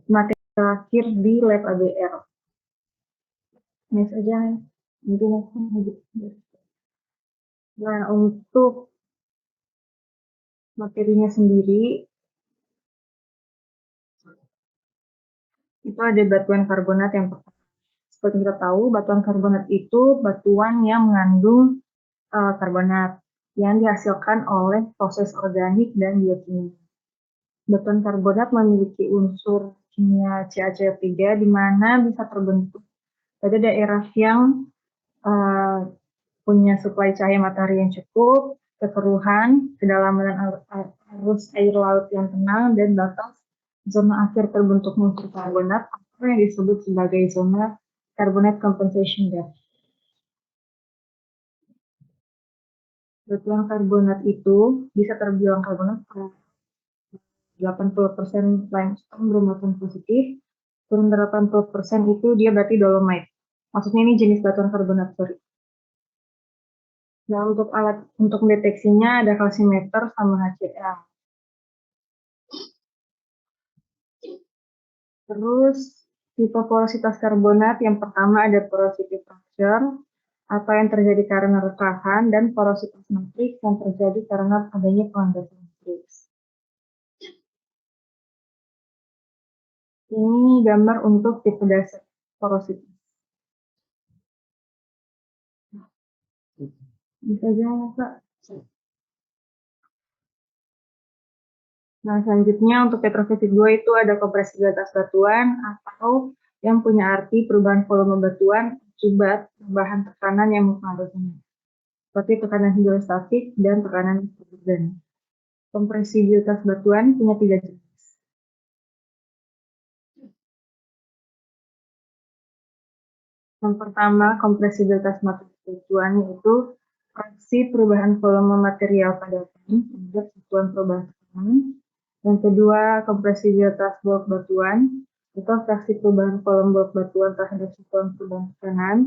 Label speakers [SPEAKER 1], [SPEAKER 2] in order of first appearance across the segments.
[SPEAKER 1] materi terakhir di lab ABR. Next aja, mungkin nah, untuk materinya sendiri, itu ada batuan karbonat yang pertama. Seperti kita tahu, batuan karbonat itu batuan yang mengandung karbonat yang dihasilkan oleh proses organik dan biokimia. Batuan karbonat memiliki unsur kimia CaCl3 di mana bisa terbentuk pada daerah yang punya suplai cahaya matahari yang cukup, kekeruhan, kedalaman arus air laut yang tenang, dan batas zona akhir terbentuknya unsur karbonat atau yang disebut sebagai zona carbonate compensation depth. Batuan karbonat itu bisa terbilang karbonat 80% limestone bermuatan positif, turun 80% itu dia berarti dolomite. Maksudnya ini jenis batuan karbonat, sorry. Nah, untuk alat untuk mendeteksinya ada kalsimeter sama HCl. Terus tipe porositas karbonat yang pertama ada porosity fracture atau yang terjadi karena rekahan dan porositas matriks yang terjadi karena adanya pengendasan matriks. Ini gambar untuk tipe dasar porositas. Bisa aja, Kak. Nah, selanjutnya untuk petrofisik 2 itu ada kompresibilitas batuan atau yang punya arti perubahan volume batuan akibat perubahan tekanan yang mempengaruhinya, seperti tekanan hidrostatik dan tekanan hidrogen. Kompresibilitas batuan punya 3 jenis. Yang pertama, kompresibilitas batuan yaitu fraksi perubahan volume material pada terhadap satuan perubahan tekanan. Yang kedua, kompresibilitas bulk batuan, atau fraksi perubahan volume bulk batuan terhadap satuan perubahan tekanan.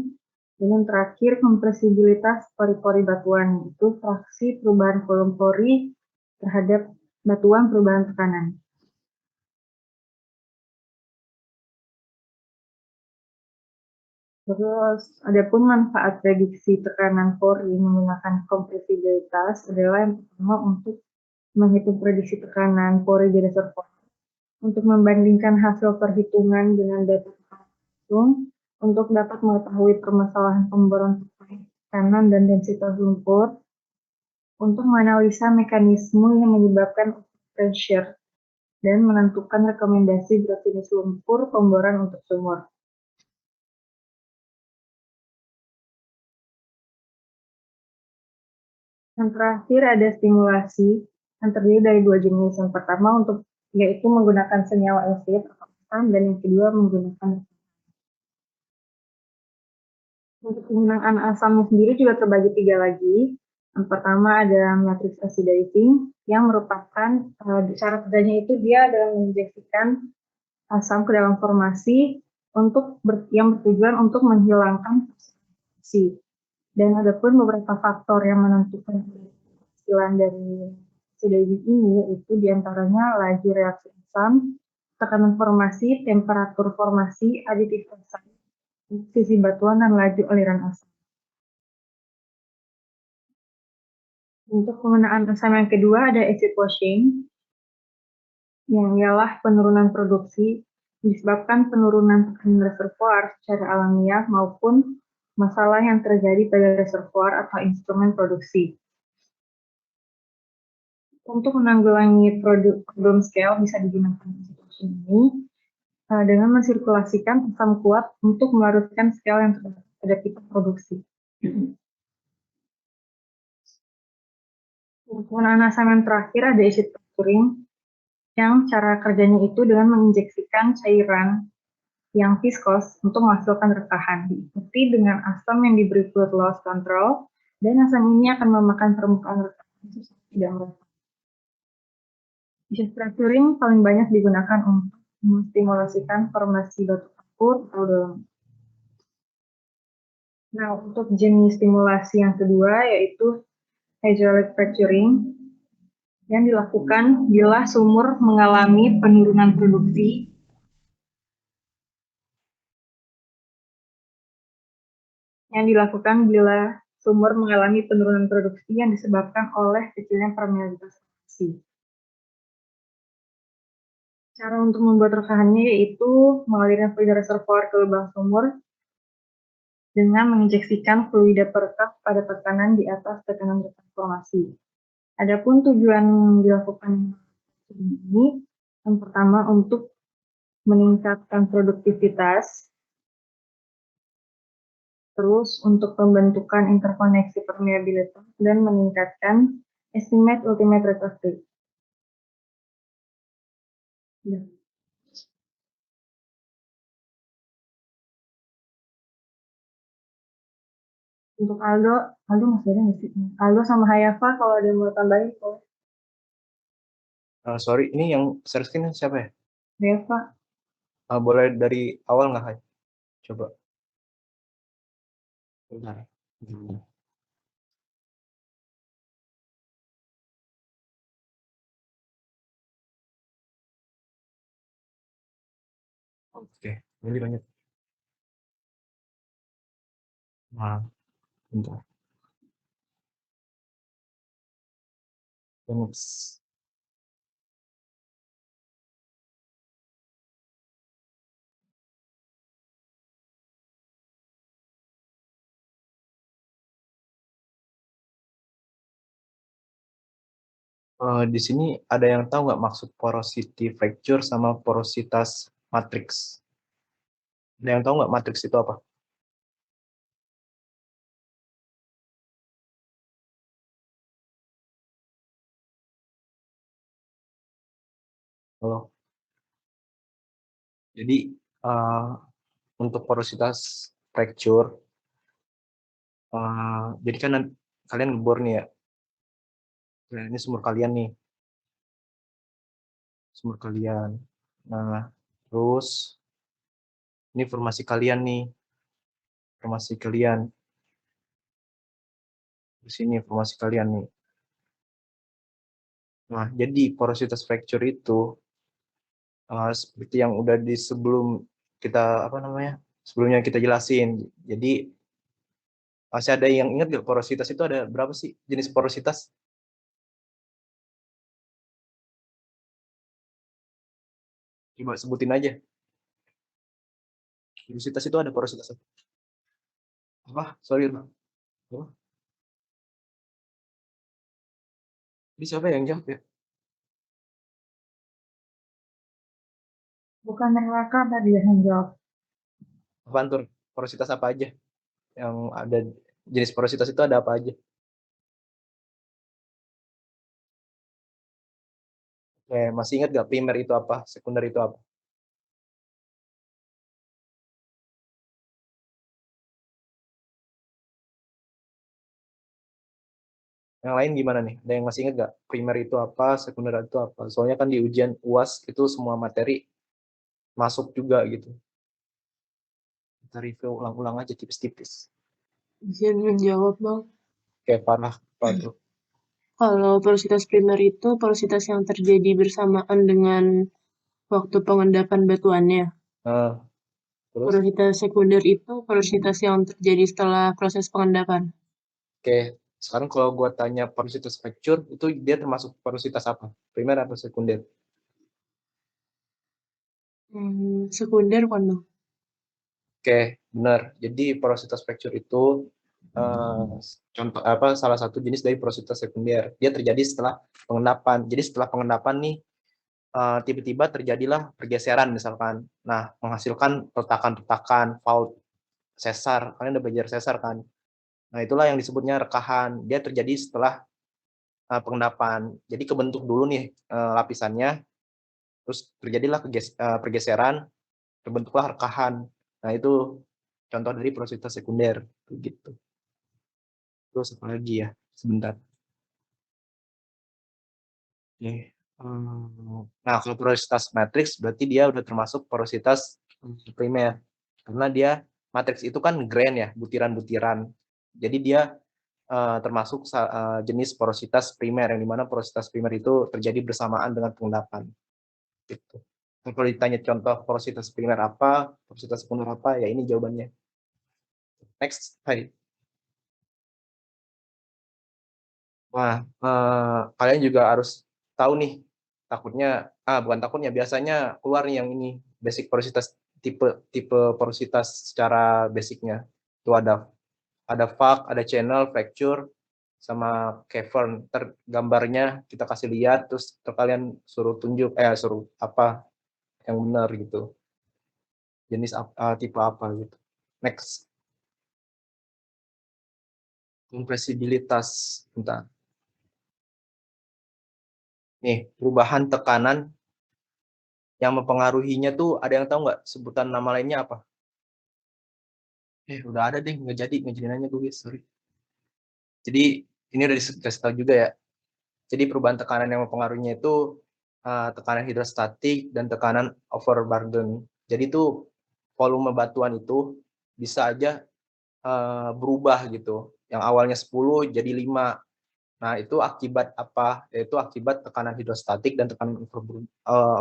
[SPEAKER 1] Dan yang terakhir, kompresibilitas pori-pori batuan, itu fraksi perubahan volume pori terhadap batuan perubahan tekanan. Terus, adapun manfaat prediksi tekanan pori menggunakan kompresibilitas adalah yang pertama untuk menghitung prediksi tekanan pori di reservoir, untuk membandingkan hasil perhitungan dengan data langsung, untuk dapat mengetahui permasalahan pemboran tekanan dan densitas lumpur, untuk menganalisa mekanisme yang menyebabkan pressure, dan menentukan rekomendasi berat jenis lumpur pemboran untuk sumur. Yang terakhir ada stimulasi yang terdiri dari 2 jenis. Yang pertama yaitu menggunakan senyawa acid atau asam, dan yang kedua menggunakan untuk penggunaan asamnya sendiri juga terbagi 3 lagi. Yang pertama ada matrix acidizing yang merupakan cara kerjanya itu dia adalah menginjeksikan asam ke dalam formasi yang bertujuan untuk menghilangkan oksidasi. Dan ada pun beberapa faktor yang menentukan keberhasilan dari acidizing ini, yaitu diantaranya laju reaksi asam, tekanan formasi, temperatur formasi, aditif asam, sisi batuan, dan laju aliran asam. Untuk penggunaan asam yang kedua ada acid washing, yang ialah penurunan produksi disebabkan penurunan tekanan reservoir secara alamiah maupun masalah yang terjadi pada reservoir atau instrumen produksi. Untuk menanggulangi problem scale bisa digunakan acid washing ini dengan mensirkulasikan asam kuat untuk melarutkan scale yang pada tipe produksi. Penggunaan asam yang terakhir ada acid fracturing, yang cara kerjanya itu dengan menginjeksikan cairan yang viskos untuk menghasilkan rekahan, diikuti dengan asam yang diberi fluid loss control, dan asam ini akan memakan permukaan rekahan supaya tidak merata. Acid fracturing paling banyak digunakan untuk menstimulasikan formasi batu kapur atau dolomit. Nah, untuk jenis stimulasi yang kedua yaitu hydraulic fracturing, yang dilakukan bila sumur mengalami penurunan produksi yang dilakukan bila sumur mengalami penurunan produksi yang disebabkan oleh kecilnya permeabilitas formasi. Cara untuk membuat rekahannya yaitu mengalirkan fluida reservoir ke lubang sumur dengan menginjeksikan fluida perekat pada tekanan di atas tekanan formasi. Adapun tujuan dilakukan ini, yang pertama untuk meningkatkan produktivitas, terus untuk pembentukan interkoneksi permeabilitas dan meningkatkan estimate ultimate rate of rate. Ya. Untuk Aldo masih ada nggak sih? Aldo sama Hayafa kalau ada yang mau tambahin boleh.
[SPEAKER 2] Sorry, ini yang share screen siapa ya?
[SPEAKER 1] Hayafa.
[SPEAKER 2] Boleh dari awal nggak, Hai? Coba. Bentar. Oke, jadi lanjut. Nah, bentar. Next. Di sini ada yang tahu nggak maksud porosity fracture sama porositas matrix? Ada yang tahu nggak matrix itu apa? Halo. Jadi untuk porositas fracture, jadi kan kalian ngebor nih ya. Nah, ini sumur kalian nih, sumur kalian. Nah, terus ini formasi kalian nih, formasi kalian. Di sini formasi kalian nih. Nah, jadi porositas fracture itu seperti yang udah di sebelum kita apa namanya? Sebelumnya kita jelasin. Jadi masih ada yang ingat nggak porositas itu ada berapa sih jenis porositas? Coba sebutin aja. Porositas itu ada porositas apa? Sorry, apa? Ini siapa yang jawab ya?
[SPEAKER 1] Bukan Raka tadi yang jawab.
[SPEAKER 2] Apaan tuh? Porositas apa aja? Yang ada jenis porositas itu ada apa aja? Masih ingat nggak primer itu apa? Sekunder itu apa? Yang lain gimana nih? Ada yang masih ingat nggak? Primer itu apa? Sekunder itu apa? Soalnya kan di ujian UAS itu semua materi masuk juga gitu. Kita review ulang-ulang aja tipis-tipis.
[SPEAKER 3] Izin menjawab, Bang.
[SPEAKER 2] Kayak parah, tuh.
[SPEAKER 3] Kalau porositas primer itu porositas yang terjadi bersamaan dengan waktu pengendapan batuannya.
[SPEAKER 2] Nah, terus?
[SPEAKER 3] Porositas sekunder itu porositas yang terjadi setelah proses pengendapan.
[SPEAKER 2] Oke, sekarang kalau gue tanya porositas fracture, itu dia termasuk porositas apa? Primer atau sekunder?
[SPEAKER 3] Sekunder kan, Bang?
[SPEAKER 2] Oke, benar. Jadi porositas fracture itu contoh apa salah satu jenis dari porositas sekunder. Dia terjadi setelah pengendapan. Jadi setelah pengendapan nih tiba-tiba terjadilah pergeseran misalkan. Nah, menghasilkan retakan-retakan, fault, sesar. Kalian udah belajar sesar kan? Nah, itulah yang disebutnya rekahan. Dia terjadi setelah pengendapan. Jadi kebentuk dulu nih lapisannya, terus terjadilah pergeseran, terbentuklah rekahan. Nah, itu contoh dari porositas sekunder gitu. Terus apa lagi ya? Sebentar. Oke. Nah, kalau porositas matriks berarti dia udah termasuk porositas primer. Karena dia matriks itu kan grain ya, butiran-butiran. Jadi dia termasuk jenis porositas primer yang dimana porositas primer itu terjadi bersamaan dengan pengendapan. Gitu. Kalau ditanya contoh porositas primer apa, porositas sekunder apa, ya ini jawabannya. Next, hai. Wah, kalian juga harus tahu nih, takutnya bukan takutnya, biasanya keluar nih yang ini, basic porositas, tipe tipe porositas secara basicnya. Itu ada vag, ada channel, fracture, sama cavern. Gambarnya kita kasih lihat, terus kalian suruh tunjuk, suruh apa yang benar gitu. Jenis tipe apa gitu. Next, kompresibilitas. Bentar. Nih, perubahan tekanan yang mempengaruhinya tuh ada yang tahu nggak sebutan nama lainnya apa? Udah ada deh, nggak jadi nanya gue guys, sorry. Jadi ini udah dikasih tahu juga ya. Jadi perubahan tekanan yang mempengaruhinya itu tekanan hidrostatik dan tekanan overburden. Jadi itu volume batuan itu bisa aja berubah gitu. Yang awalnya 10 jadi 5. Nah, itu akibat apa? Yaitu akibat tekanan hidrostatik dan tekanan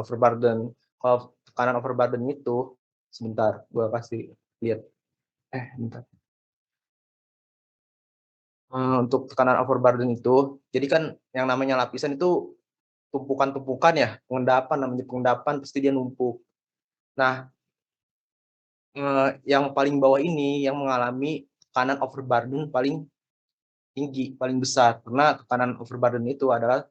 [SPEAKER 2] overburden. Kalau tekanan overburden itu, sebentar, gue kasih lihat. Bentar. Untuk tekanan overburden itu, jadi kan yang namanya lapisan itu tumpukan-tumpukan ya, pengendapan, namanya pengendapan pasti dia numpuk. Nah, yang paling bawah ini yang mengalami tekanan overburden paling tinggi, paling besar, karena tekanan overburden itu adalah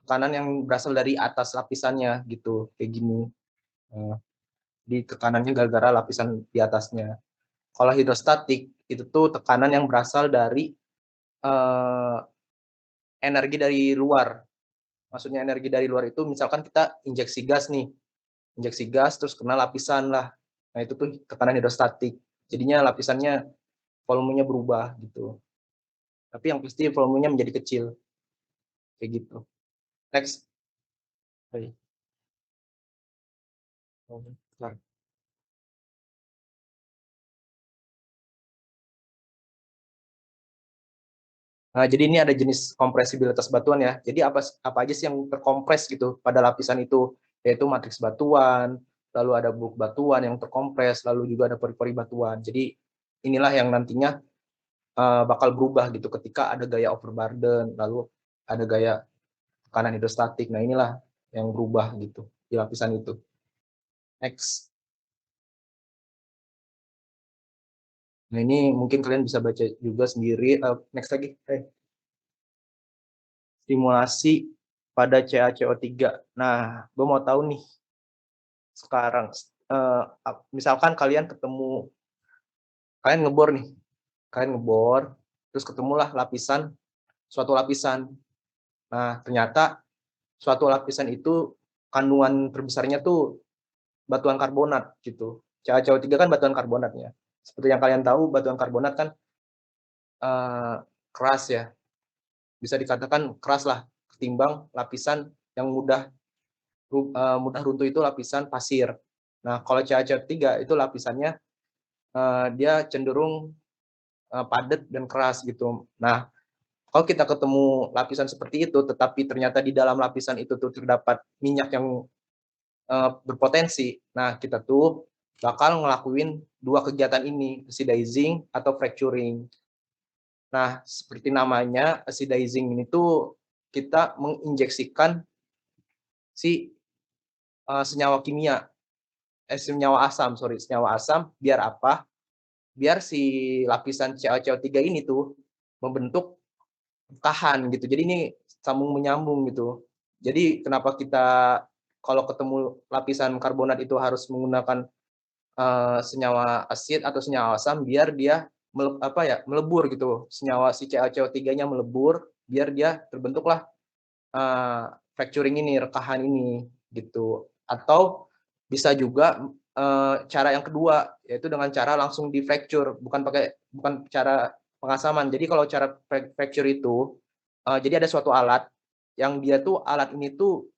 [SPEAKER 2] tekanan yang berasal dari atas lapisannya gitu, kayak gini. Di tekanannya gara-gara lapisan di atasnya. Kalau hidrostatik itu tuh tekanan yang berasal dari energi dari luar. Maksudnya energi dari luar itu misalkan kita injeksi gas nih, injeksi gas terus kena lapisan lah. Nah itu tuh tekanan hidrostatik. Jadinya lapisannya volumenya berubah gitu. Tapi yang pasti volumenya menjadi kecil. Kayak gitu. Next. Nah, jadi ini ada jenis kompresibilitas batuan ya. Jadi apa aja sih yang terkompres gitu pada lapisan itu, yaitu matriks batuan, lalu ada bulk batuan yang terkompres, lalu juga ada pori-pori batuan. Jadi inilah yang nantinya bakal berubah gitu ketika ada gaya overburden, lalu ada gaya tekanan hidrostatik. Nah, inilah yang berubah gitu di lapisan itu. Next. Nah, ini mungkin kalian bisa baca juga sendiri. Next lagi. Simulasi pada CaCO3. Nah, gue mau tahu nih sekarang, misalkan kalian ngebor nih, terus ketemulah suatu lapisan. Nah, ternyata suatu lapisan itu kandungan terbesarnya tuh batuan karbonat gitu. CaCO3 kan batuan karbonatnya. Seperti yang kalian tahu, batuan karbonat kan keras ya. Bisa dikatakan keras lah ketimbang lapisan yang mudah runtuh itu lapisan pasir. Nah, kalau CaCO3 itu lapisannya dia cenderung padat dan keras gitu. Nah, kalau kita ketemu lapisan seperti itu, tetapi ternyata di dalam lapisan itu tuh terdapat minyak yang berpotensi, nah kita tuh bakal ngelakuin dua kegiatan ini, acidizing atau fracturing. Nah, seperti namanya, acidizing ini tuh kita menginjeksikan si senyawa kimia, senyawa asam, biar apa? Biar si lapisan CaCO3 ini tuh membentuk tahan gitu. Jadi ini sambung menyambung gitu. Jadi kenapa kita kalau ketemu lapisan karbonat itu harus menggunakan senyawa asid atau senyawa asam biar dia melebur gitu. Senyawa si CaCO3-nya melebur biar dia terbentuklah fracturing ini, rekahan ini gitu. Atau bisa juga cara yang kedua yaitu dengan cara langsung di fracture, bukan cara pengasaman. Jadi kalau cara fracture itu jadi ada suatu alat yang dia tuh alat ini tuh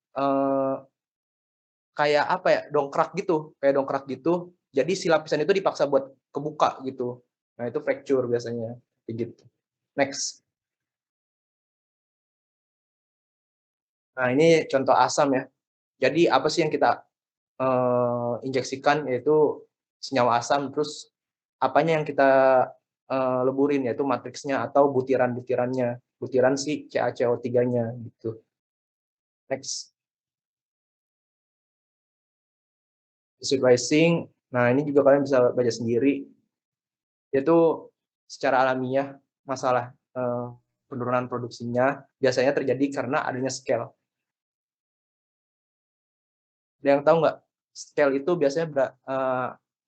[SPEAKER 2] kayak apa ya, kayak dongkrak gitu. Jadi si lapisan itu dipaksa buat kebuka gitu. Nah, itu fracture biasanya kayak gitu. Next. Nah, ini contoh asam ya. Jadi apa sih yang kita injeksikan yaitu senyawa asam, terus apanya yang kita leburin, yaitu matriksnya atau butiran-butirannya, butiran si CaCO3-nya gitu. Next. Visualizing, nah ini juga kalian bisa baca sendiri, yaitu secara alamiah masalah penurunan produksinya biasanya terjadi karena adanya scale. Ada yang tahu nggak scale itu biasanya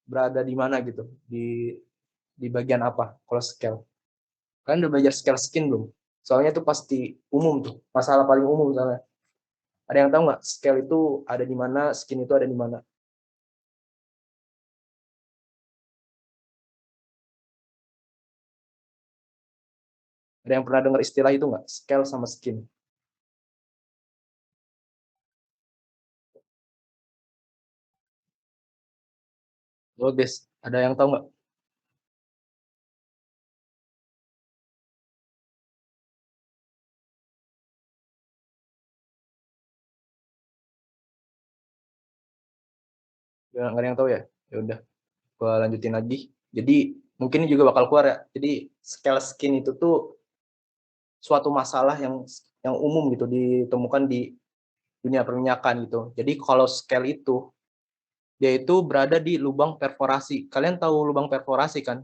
[SPEAKER 2] berada di mana gitu, di bagian apa kalau scale? Kalian udah belajar scale skin belum? Soalnya itu pasti umum tuh, masalah paling umum soalnya. Ada yang tahu nggak scale itu ada di mana, skin itu ada di mana? Ada yang pernah dengar istilah itu nggak? Scale sama skin. Oh guys, ada yang tahu nggak? Nggak ada yang tahu ya? Ya udah, gua lanjutin lagi. Jadi mungkin ini juga bakal keluar ya. Jadi scale skin itu tuh suatu masalah yang umum gitu ditemukan di dunia perminyakan gitu. Jadi kalau scale itu dia itu berada di lubang perforasi. Kalian tahu lubang perforasi kan?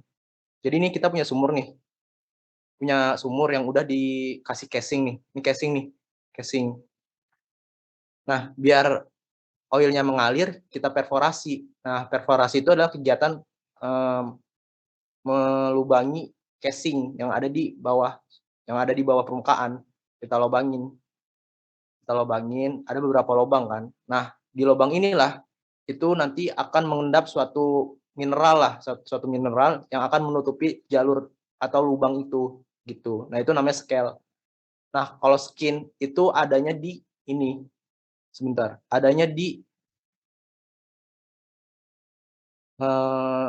[SPEAKER 2] Jadi ini kita punya sumur nih. Punya sumur yang udah dikasih casing nih. Ini casing nih, casing. Nah, biar oilnya mengalir, kita perforasi. Nah, perforasi itu adalah kegiatan melubangi casing yang ada di bawah permukaan. Kita lubangin, ada beberapa lubang kan. Nah, di lubang inilah itu nanti akan mengendap suatu mineral yang akan menutupi jalur atau lubang itu gitu. Nah, itu namanya scale. Nah, kalau skin itu adanya di ini. Sebentar, adanya uh,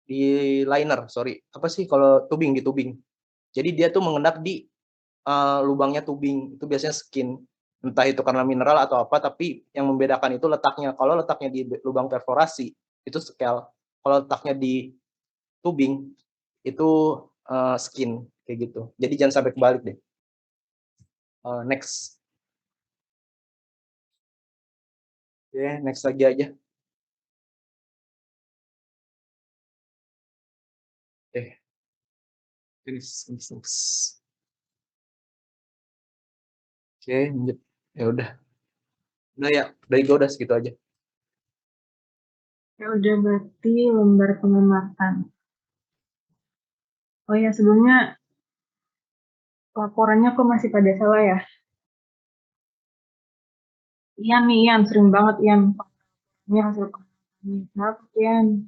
[SPEAKER 2] di liner, sorry. Apa sih kalau tubing, di tubing. Jadi dia tuh mengendap di lubangnya tubing. Itu biasanya skin. Entah itu karena mineral atau apa, tapi yang membedakan itu letaknya. Kalau letaknya di lubang perforasi, itu scale. Kalau letaknya di tubing, itu skin. Kayak gitu. Jadi jangan sampai kebalik deh. Next. Oke, next lagi aja. Oke. Next. Oke, lanjut. Ya udah. Udah ya, dari gue udah segitu aja.
[SPEAKER 1] Ya udah, berarti lembar pengamatan. Oh ya, sebelumnya laporannya kok masih pada salah ya? Ian nih, Ian. Sering banget Ian. Ini hasil pengamatannya. Kenapa, Ian?